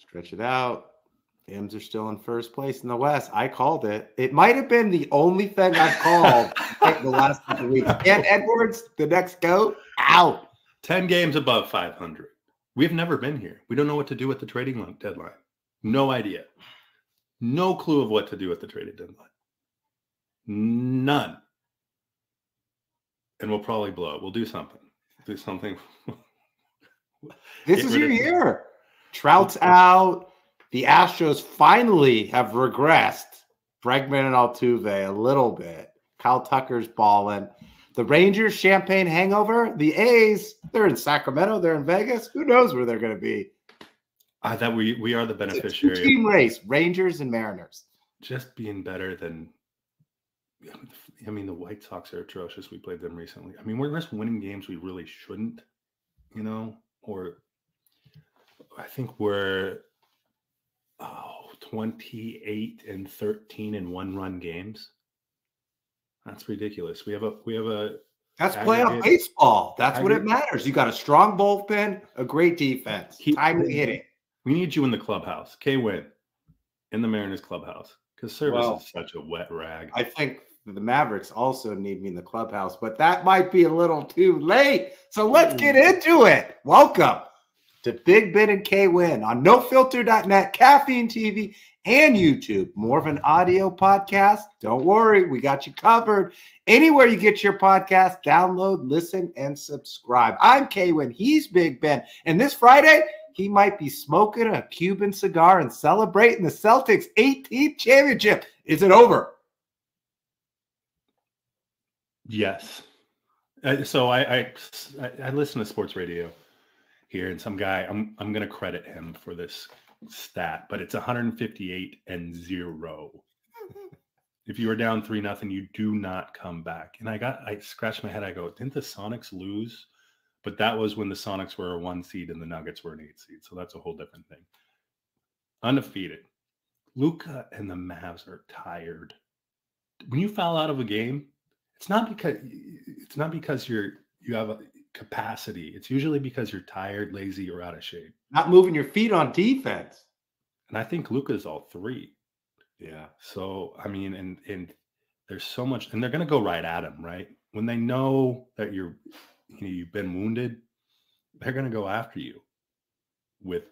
Stretch it out. M's are still in first place in the West. I called it. It might have been the only thing I've called like the last couple of weeks. And Edwards, the next GOAT, out. 10 games above 500. We've never been here. We don't know what to do with the trading deadline. No idea. No clue of what to do with the trading deadline. None. And we'll probably blow it. We'll do something. Do something. This is your year. Trout's out. The Astros finally have regressed. Bregman and Altuve a little bit. Kyle Tucker's balling. The Rangers, champagne hangover. The A's, they're in Sacramento. They're in Vegas. Who knows where they're going to be? That we are the beneficiary. It's a team race, Rangers and Mariners. Just being better than, I mean, the White Sox are atrocious. We played them recently. I mean, we're just winning games we really shouldn't, or I think we're 28 and 13 in one-run games. That's ridiculous. We have a. That's playoff baseball. That's what it matters. You got a strong bullpen, a great defense, timely hitting. We need you in the clubhouse. K Winn in the Mariners clubhouse because service is such a wet rag. I think the Mavericks also need me in the clubhouse, but that might be a little too late. So let's get into it. Welcome to Big Ben and K Winn on nofilter.net, Caffeine TV, and YouTube. More of an audio podcast? Don't worry, we got you covered. Anywhere you get your podcast, download, listen, and subscribe. I'm K Winn. He's Big Ben. And this Friday, he might be smoking a Cuban cigar and celebrating the Celtics' 18th championship. Is it over? Yes. So I listen to sports radio here, and some guy, I'm going to credit him for this stat, but it's 158-0. If you are down 3-0, you do not come back. And I scratched my head. I go, didn't the Sonics lose? But that was when the Sonics were a 1 seed and the Nuggets were an 8 seed. So that's a whole different thing. Undefeated. Luka and the Mavs are tired. When you foul out of a game, it's not because you have a capacity. It's usually because you're tired, lazy, or out of shape. Not moving your feet on defense. And I think Luka's all three. Yeah. So, I mean, and there's so much, and they're going to go right at him, right? When they know that you've been wounded, they're going to go after you with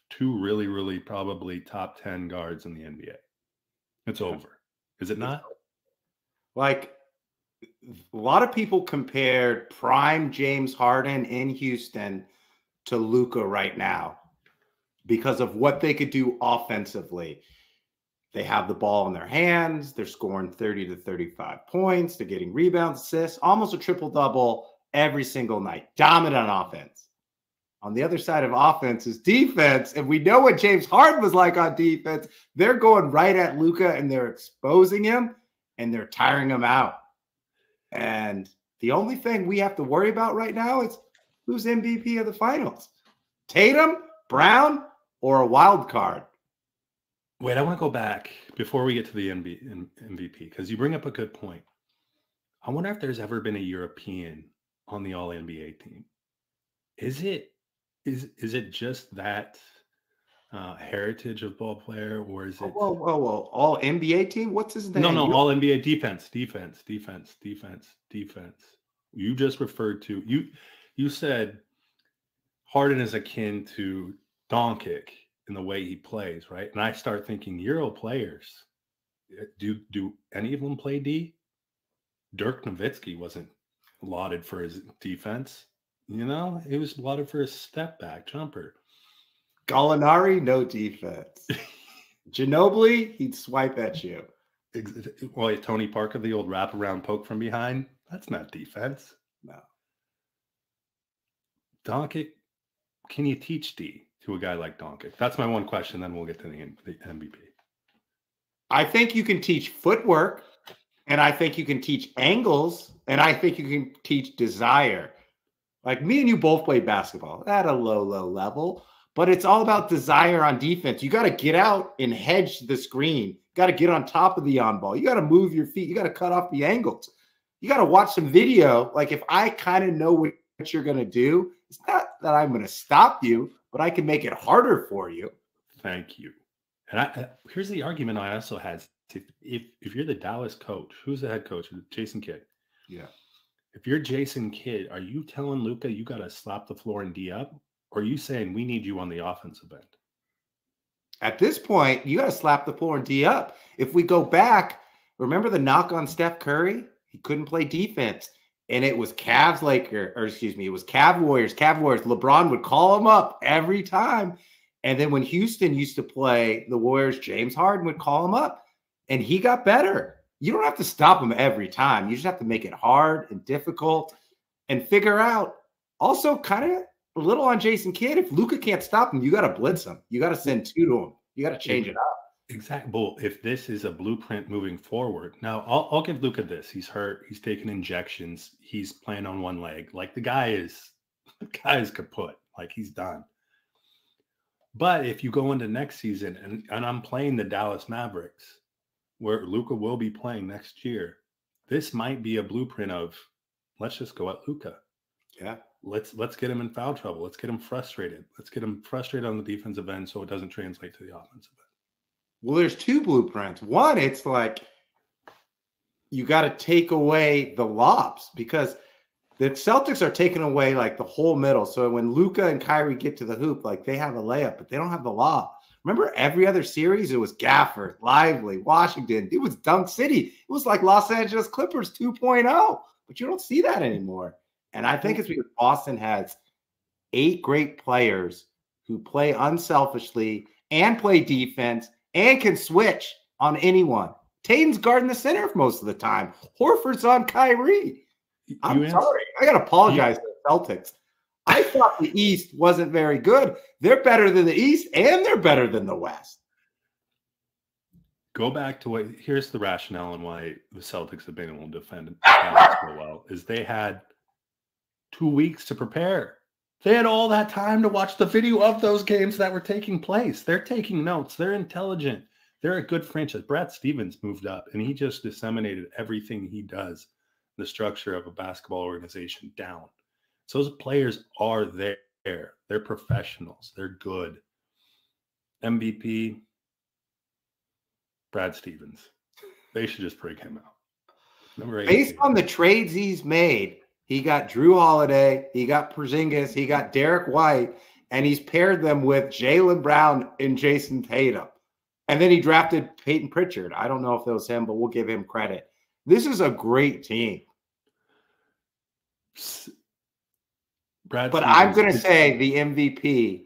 two really, really probably top 10 guards in the NBA. It's over. Is it not? Like, a lot of people compared prime James Harden in Houston to Luka right now because of what they could do offensively. They have the ball in their hands. They're scoring 30 to 35 points. They're getting rebounds, assists, almost a triple-double every single night. Dominant on offense. On the other side of offense is defense, and we know what James Harden was like on defense. They're going right at Luka, and they're exposing him, and they're tiring him out. And the only thing we have to worry about right now is who's MVP of the finals. Tatum, Brown, or a wild card? Wait, I want to go back before we get to the MVP because you bring up a good point. I wonder if there's ever been a European on the All-NBA team. Is it just that heritage of ball player, or is it? Whoa! All NBA team? What's his name? No, all NBA defense. You just referred to you said Harden is akin to Doncic in the way he plays, right? And I start thinking Euro players. Do any of them play D? Dirk Nowitzki wasn't lauded for his defense. He was lauded for his step back jumper. Gallinari, no defense. Ginobili, he'd swipe at you. Well, Tony Parker, the old wraparound poke from behind, that's not defense. No. Doncic, can you teach D to a guy like Doncic? That's my one question, then we'll get to the MVP. I think you can teach footwork, and I think you can teach angles, and I think you can teach desire. Like me and you both played basketball at a low level, but it's all about desire on defense. You got to get out and hedge the screen. You got to get on top of the on ball. You got to move your feet. You got to cut off the angles. You got to watch some video. Like if I kind of know what you're going to do, it's not that I'm going to stop you. but I can make it harder for you. Thank you. And here's the argument I also had. If you're the Dallas coach, who's the head coach? Jason Kidd. Yeah. If you're Jason Kidd, are you telling Luka you got to slap the floor and D up? Or are you saying we need you on the offensive end? At this point, you got to slap the floor and D up. If we go back, remember the knock on Steph Curry? He couldn't play defense. And it was Cavs Lakers, or excuse me, it was Cav Warriors. LeBron would call him up every time. And then when Houston used to play the Warriors, James Harden would call him up and he got better. You don't have to stop him every time. You just have to make it hard and difficult and figure out. Also, kind of a little on Jason Kidd. If Luka can't stop him, you got to blitz him. You got to send two to him. You got to change it up. Exactly. Well, if this is a blueprint moving forward, now I'll give Luka this. He's hurt. He's taking injections. He's playing on one leg. Like the guy is kaput. Like he's done. But if you go into next season and I'm playing the Dallas Mavericks, where Luka will be playing next year, this might be a blueprint of let's just go at Luka. Yeah. Let's get him in foul trouble. Let's get him frustrated. Let's get him frustrated on the defensive end so it doesn't translate to the offensive end. Well, there's two blueprints. One, it's like you got to take away the lobs because the Celtics are taking away like the whole middle. So when Luka and Kyrie get to the hoop, like they have a layup, but they don't have the lob. Remember every other series, it was Gafford, Lively, Washington. It was Dunk City. It was like Los Angeles Clippers 2.0, but you don't see that anymore. And I think it's because Boston has 8 great players who play unselfishly and play defense and can switch on anyone. Tatum's guarding the center most of the time. Horford's on Kyrie. I'm sorry. I got to apologize to the Celtics. I thought the East wasn't very good. They're better than the East, and they're better than the West. Go back to here's the rationale on why the Celtics have been able to defend so well, is they had 2 weeks to prepare. They had all that time to watch the video of those games that were taking place. They're taking notes. They're intelligent. They're a good franchise. Brad Stevens moved up, and he just disseminated everything he does, the structure of a basketball organization down. So those players are there. They're professionals. They're good. MVP, Brad Stevens. They should just break him out. Number 8. Based on the trades he's made, he got Drew Holiday, he got Porzingis, he got Derek White, and he's paired them with Jaylen Brown and Jason Tatum. And then he drafted Peyton Pritchard. I don't know if that was him, but we'll give him credit. This is a great team. But I'm going to say the MVP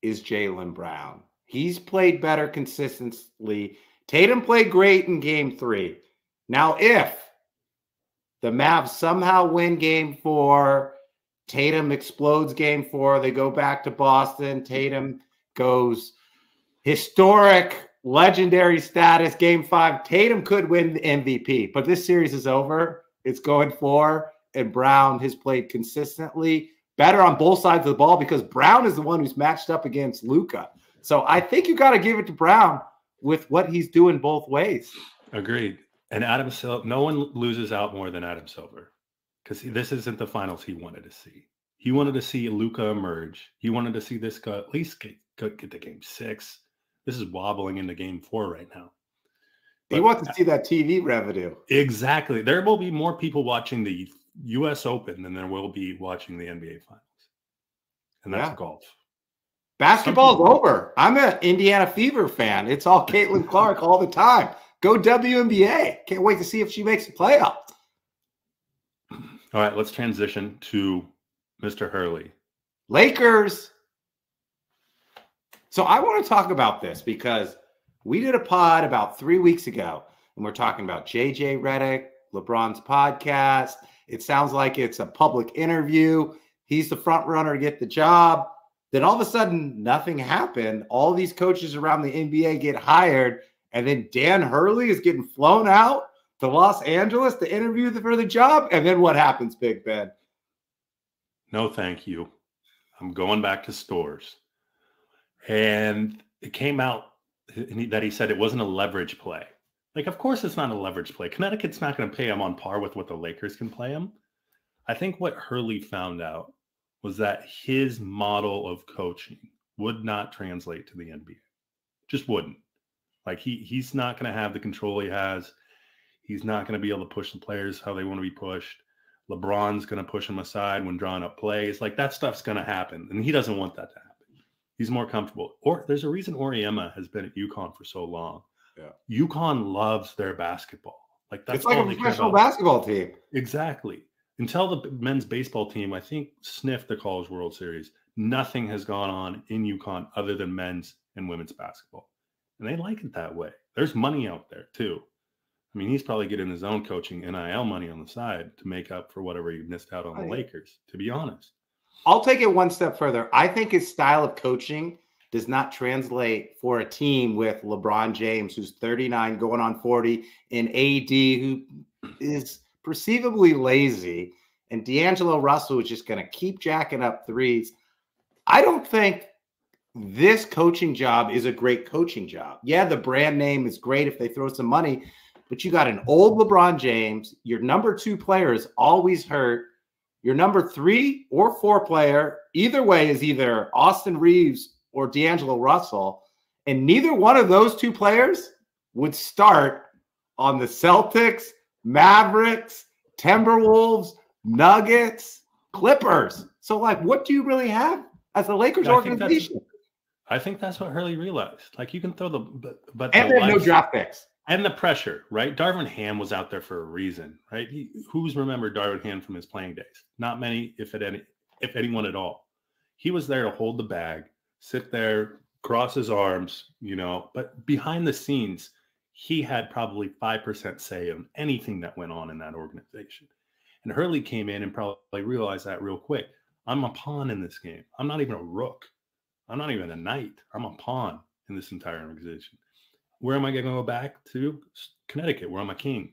is Jaylen Brown. He's played better consistently. Tatum played great in game 3. Now, if the Mavs somehow win game 4, Tatum explodes game 4, they go back to Boston, Tatum goes historic, legendary status, game 5, Tatum could win the MVP. But this series is over. It's going 4. And Brown has played consistently better on both sides of the ball because Brown is the one who's matched up against Luka. So I think you got to give it to Brown with what he's doing both ways. Agreed. And Adam Silver, no one loses out more than Adam Silver because this isn't the finals he wanted to see. He wanted to see Luka emerge. He wanted to see this guy at least get to game 6. This is wobbling into game 4 right now. He wants to see that TV revenue. Exactly. There will be more people watching the U.S. Open than there will be watching the NBA Finals. And that's golf. Basketball's over. I'm an Indiana Fever fan. It's all Caitlin Clark all the time. Go WNBA. Can't wait to see if she makes the playoffs. All right, let's transition to Mr. Hurley. Lakers. So I want to talk about this because we did a pod about 3 weeks ago, and we're talking about JJ Redick, LeBron's podcast. It sounds like it's a public interview. He's the front runner to get the job. Then all of a sudden, nothing happened. All these coaches around the NBA get hired, and then Dan Hurley is getting flown out to Los Angeles to interview for the job. And then what happens, Big Ben? No, thank you. I'm going back to stores. And it came out that he said it wasn't a leverage play. Like, of course it's not a leverage play. Connecticut's not going to pay him on par with what the Lakers can play him. I think what Hurley found out was that his model of coaching would not translate to the NBA. Just wouldn't. Like he's not going to have the control he has. He's not going to be able to push the players how they want to be pushed. LeBron's going to push him aside when drawing up plays. Like that stuff's going to happen. And he doesn't want that to happen. He's more comfortable. Or there's a reason Auriemma has been at UConn for so long. Yeah. UConn loves their basketball. Like that's it's like a professional basketball team. Exactly. Until the men's baseball team, I think, sniffed the College World Series, nothing has gone on in UConn other than men's and women's basketball. And they like it that way. There's money out there too. I mean, he's probably getting his own coaching NIL money on the side to make up for whatever he missed out on the Lakers, to be honest. I'll take it one step further. I think his style of coaching does not translate for a team with LeBron James, who's 39 going on 40, and AD, who is perceivably lazy, and D'Angelo Russell is just going to keep jacking up threes. I don't think this coaching job is a great coaching job. Yeah, the brand name is great if they throw some money, but you got an old LeBron James. Your number 2 player is always hurt. Your number 3 or 4 player, either way, is either Austin Reeves or D'Angelo Russell. And neither one of those 2 players would start on the Celtics, Mavericks, Timberwolves, Nuggets, Clippers. So, like, what do you really have as a Lakers organization? I think that's what Hurley realized. Like, you can throw but and they have no draft picks. And the pressure, right? Darvin Ham was out there for a reason, right? Who's remembered Darvin Ham from his playing days? Not many, if anyone at all. He was there to hold the bag, sit there, cross his arms, but behind the scenes, he had probably 5% say in anything that went on in that organization. And Hurley came in and probably realized that real quick. I'm a pawn in this game. I'm not even a rook. I'm not even a knight. I'm a pawn in this entire organization. Where am I going to go back to? Connecticut, where I'm a king.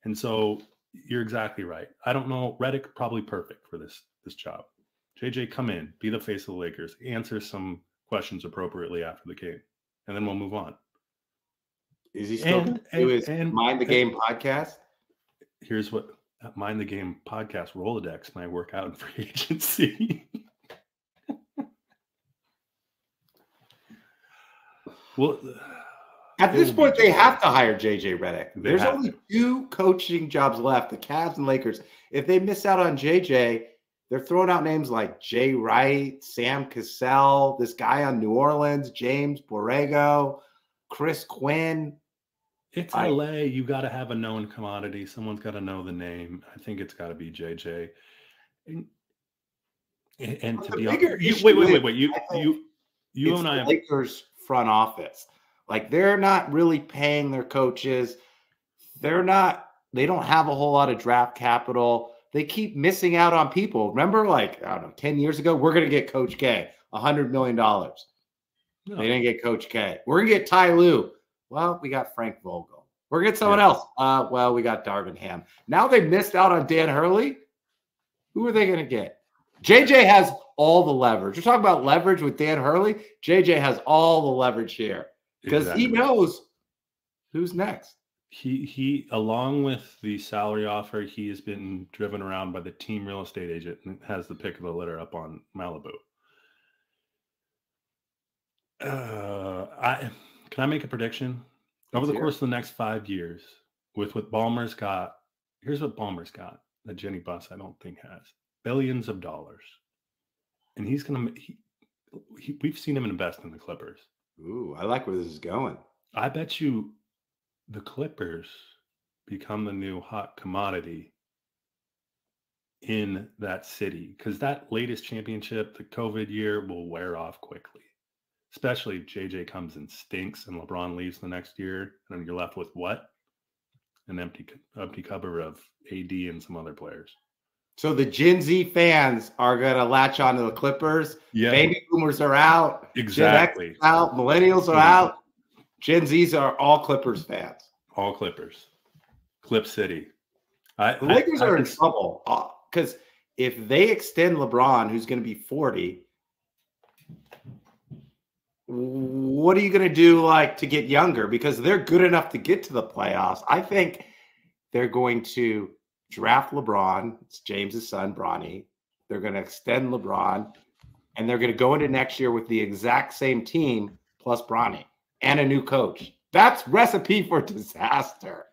And so you're exactly right. I don't know. Redick probably perfect for this job. JJ, come in, be the face of the Lakers, answer some questions appropriately after the game, and then we'll move on. Is he still going to do his Mind the Game podcast? Here's what Mind the Game podcast Rolodex might work out in free agency. Well, at this point, they have to hire JJ Redick. There's only 2 coaching jobs left, the Cavs and Lakers. If they miss out on JJ, they're throwing out names like Jay Wright, Sam Cassell, this guy on New Orleans, James Borrego, Chris Quinn. It's LA. You got to have a known commodity. Someone's got to know the name. I think it's got to be JJ. And to be honest, wait. You and I, Lakers front office. Like, they're not really paying their coaches. They don't have a whole lot of draft capital. They keep missing out on people. Remember, 10 years ago, we're going to get Coach K, $100 million. No. They didn't get Coach K. We're going to get Ty Lue. Well, we got Frank Vogel. We're going to get someone else. Well, we got Darvin Ham. Now they missed out on Dan Hurley. Who are they going to get? JJ has all the leverage. You're talking about leverage with Dan Hurley. JJ has all the leverage here. Because he knows who's next. He, along with the salary offer, he has been driven around by the team real estate agent and has the pick of the litter up on Malibu. Can I make a prediction? Over the course of the next 5 years, with what Ballmer's got, here's what Ballmer's got that Jenny Buss I don't think has. Billions of dollars. And he's going to, we've seen him invest in the Clippers. Ooh, I like where this is going. I bet you the Clippers become the new hot commodity in that city, because that latest championship, the COVID year, will wear off quickly, especially if JJ comes and stinks and LeBron leaves the next year, and then you're left with what? An empty cupboard of AD and some other players. So the Gen Z fans are going to latch onto the Clippers. Yeah. Baby boomers are out. Exactly. Gen X is out. Millennials are out. Gen Zs are all Clippers fans. All Clippers. Clip City. The Lakers are in trouble because if they extend LeBron, who's going to be 40, what are you going to do to get younger? Because they're good enough to get to the playoffs. I think they're going to draft LeBron. It's James's son, Bronny. They're going to extend LeBron, and they're going to go into next year with the exact same team plus Bronny and a new coach. That's recipe for disaster.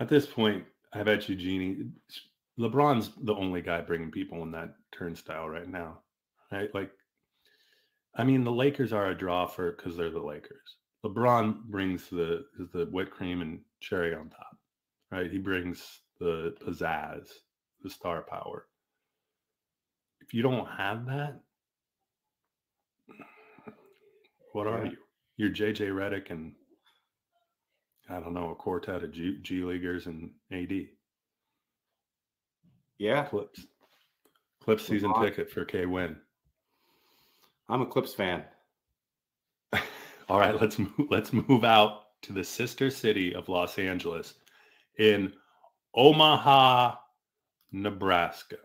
At this point, I bet you, Jeannie, LeBron's the only guy bringing people in that turnstile right now, right? Like, I mean, the Lakers are a draw because they're the Lakers. LeBron brings the whipped cream and cherry on top, right? He brings the pizzazz, the star power. If you don't have that, what are you? You're JJ Redick and I don't know, a quartet of G Leaguers and AD. Yeah. Clips season ticket for K Winn. I'm a Clips fan. All right, let's move out to the sister city of Los Angeles in Omaha, Nebraska.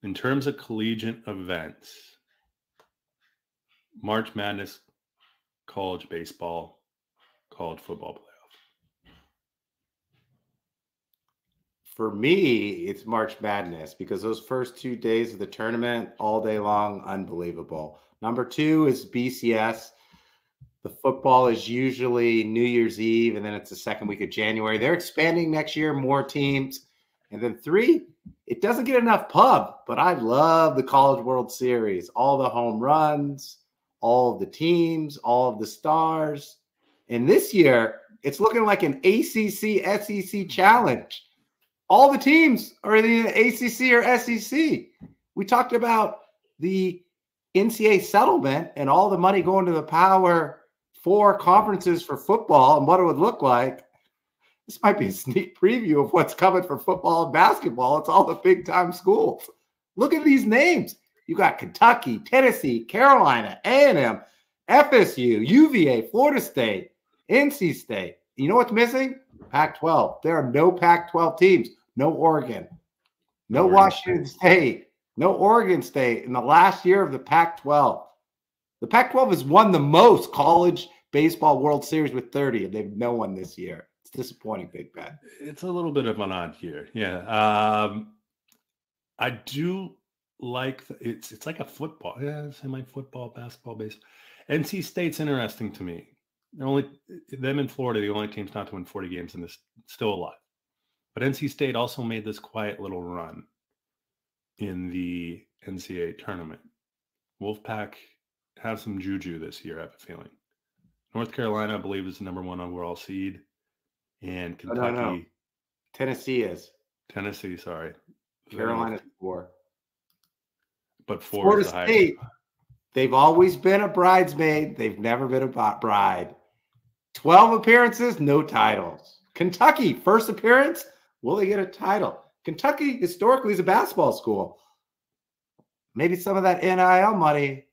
In terms of collegiate events, March Madness, college baseball, college football playoff. For me, it's March Madness because those first 2 days of the tournament, all day long, unbelievable. Number 2 is BCS. The football is usually New Year's Eve, and then it's the second week of January. They're expanding next year, more teams. And then 3, it doesn't get enough pub, but I love the College World Series. All the home runs, all of the teams, all of the stars. And this year, it's looking like an ACC SEC challenge. All the teams are in the ACC or SEC. We talked about the NCAA settlement and all the money going to the Power 4 conferences for football and what it would look like. This might be a sneak preview of what's coming for football and basketball. It's all the big-time schools. Look at these names. You got Kentucky, Tennessee, Carolina, A&M, FSU, UVA, Florida State, NC State. You know what's missing? Pac-12. There are no Pac-12 teams. No Oregon. No Washington State. No Oregon State in the last year of the Pac-12. The Pac-12 has won the most college baseball World Series with 30, and they've no one this year. It's disappointing, Big Ben. It's a little bit of an odd year. Yeah. I do like it's like a football. Yeah, semi-football, basketball, baseball. NC State's interesting to me. Them in Florida, the only teams not to win 40 games and this still alive. But NC State also made this quiet little run in the NCAA tournament. Wolfpack have some juju this year, I have a feeling. North Carolina, I believe, is the number 1 overall seed. And Kentucky. No. Tennessee is. Tennessee, sorry. Carolina's 4. But 4 Florida is the State, highest. they've always been a bridesmaid. They've never been a bride. 12 appearances, no titles. Kentucky, first appearance, will they get a title? Kentucky historically is a basketball school. Maybe some of that NIL money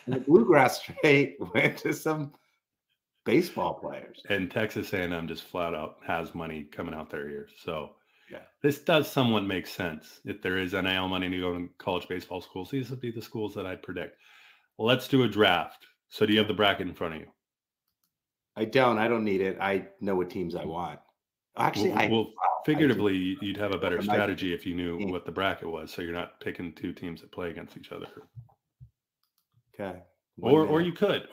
in the Bluegrass State went to some baseball players. And Texas A&M just flat out has money coming out their ears. So yeah, this does somewhat make sense. If there is NIL money to go to college baseball schools, these would be the schools that I'd predict. Well, let's do a draft. So do you have the bracket in front of you? I don't need it. I know what teams I want. Actually, figuratively, you'd have a better strategy if you knew what the bracket was. So you're not picking 2 teams that play against each other. Okay. Or you could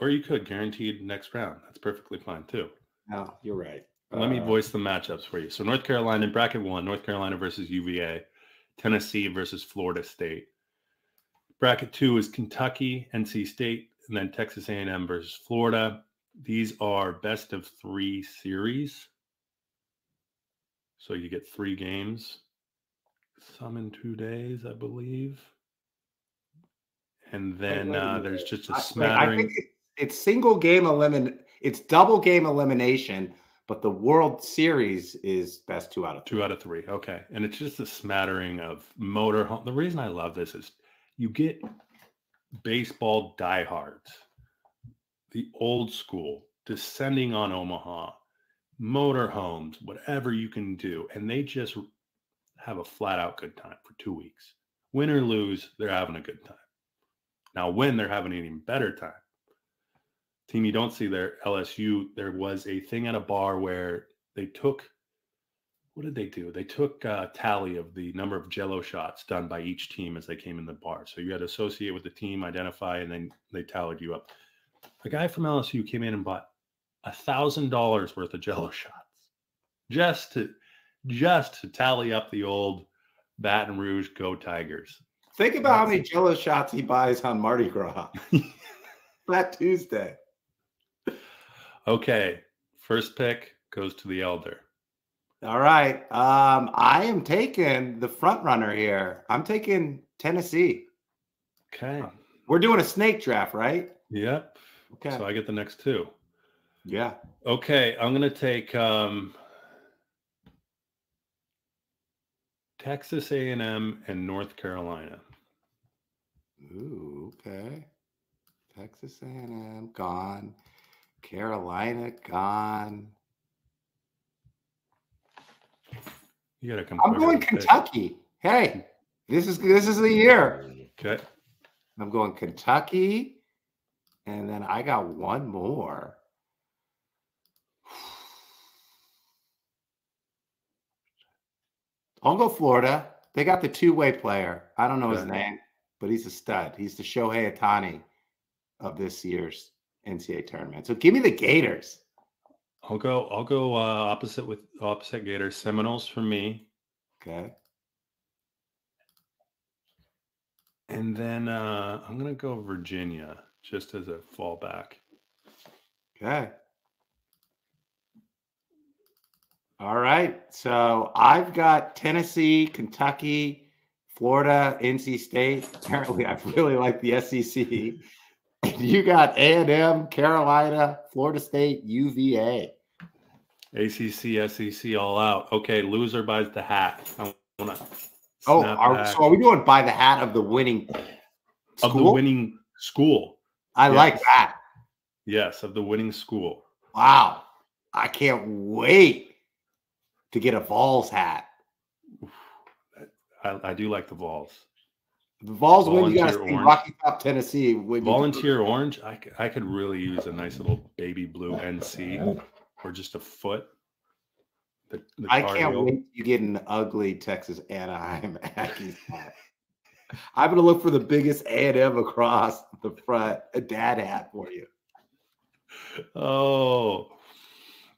guaranteed next round. That's perfectly fine too. No, you're right. Let me voice the matchups for you. So North Carolina in bracket 1, North Carolina versus UVA, Tennessee versus Florida State. Bracket 2 is Kentucky, NC State, and then Texas A&M versus Florida. These are best of 3 series. So you get 3 games, some in 2 days, I believe. And then there's just a smattering. I think it's single game it's double game elimination, but the World Series is best 2 out of 3. 2 out of 3. Okay. And it's just a smattering of motorhome. The reason I love this is you get baseball diehards, the old school, descending on Omaha, motorhomes, whatever you can do. And they just have a flat out good time for 2 weeks. Win or lose, they're having a good time. Now, when they're having an even better time. Team you don't see there, LSU, there was a thing at a bar where they took what did they do? They took a tally of the number of Jello shots done by each team as they came in the bar. So you had to associate with the team, identify, and then they tallied you up. A guy from LSU came in and bought $1,000 worth of Jello shots just to tally up the old Baton Rouge Go Tigers. Think about how many Jello shots he buys on Mardi Gras. Fat Tuesday. Okay, first pick goes to the elder. All right. I am taking the front runner here. I'm taking Tennessee. Okay. We're doing a snake draft, right? Yep. Okay. So I get the next two. Yeah. Okay, I'm going to take Texas A&M and North Carolina. Ooh, okay. Texas A&M gone. Carolina gone. You gotta come. I'm going Kentucky. Hey, this is the year. Okay. I'm going Kentucky, and then I got one more. I'll go Florida. They got the two-way player. I don't know his name, but he's a stud. He's the Shohei Ohtani of this year's NCAA tournament. So give me the Gators. I'll go opposite Gators. Seminoles for me. Okay. And then I'm gonna go Virginia just as a fallback. Okay. All right. So I've got Tennessee, Kentucky, Florida, NC State. Apparently, I really like the SEC. You got A&M, Carolina, Florida State, UVA. ACC, SEC, all out. Okay, loser buys the hat. I want to. So are we doing by the hat of the winning school? Of the winning school. I like that. Yes, of the winning school. Wow. I can't wait to get a Vols hat. I do like the Vols. The Vols win, you got to see Rocky Top, Tennessee. Volunteer orange, I could really use a nice little baby blue NC or just a foot. I can't wait you get an ugly Texas Anaheim Aggies hat. I'm going to look for the biggest A&M across the front, a dad hat for you. Oh,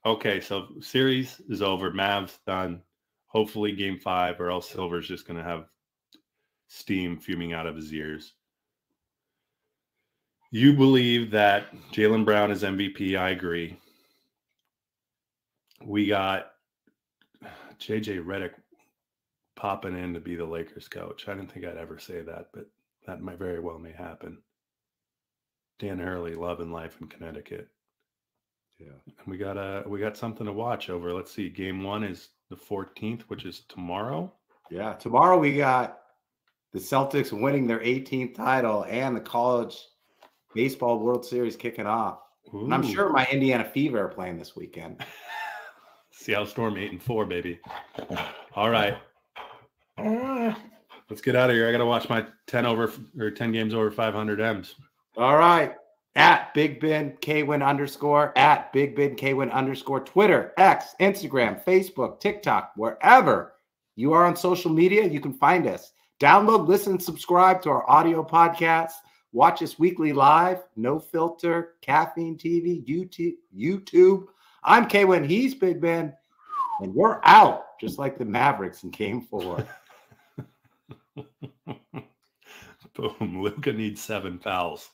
okay. So series is over. Mavs done. Hopefully game 5, or else Silver's just going to have steam fuming out of his ears. You believe that Jaylen Brown is MVP. I agree. We got JJ Redick popping in to be the Lakers coach. I didn't think I'd ever say that, but that might very well may happen. Dan Hurley, love and life in Connecticut. Yeah. And we got something to watch over. Let's see. Game 1 is the 14th, which is tomorrow. Yeah. Tomorrow we got the Celtics winning their 18th title and the College Baseball World Series kicking off. Ooh. And I'm sure my Indiana Fever are playing this weekend. Seattle Storm 8-4, baby. All right. Let's get out of here. I got to watch my 10 games over 500 M's. All right. At Big Ben K Winn _ at Big Ben K Winn _ Twitter, X, Instagram, Facebook, TikTok, wherever you are on social media, you can find us. Download, listen, subscribe to our audio podcast. Watch us weekly live, no filter, caffeine TV, YouTube. I'm K Winn, he's Big Ben, and we're out, just like the Mavericks in Game 4. Boom, Luka needs 7 fouls.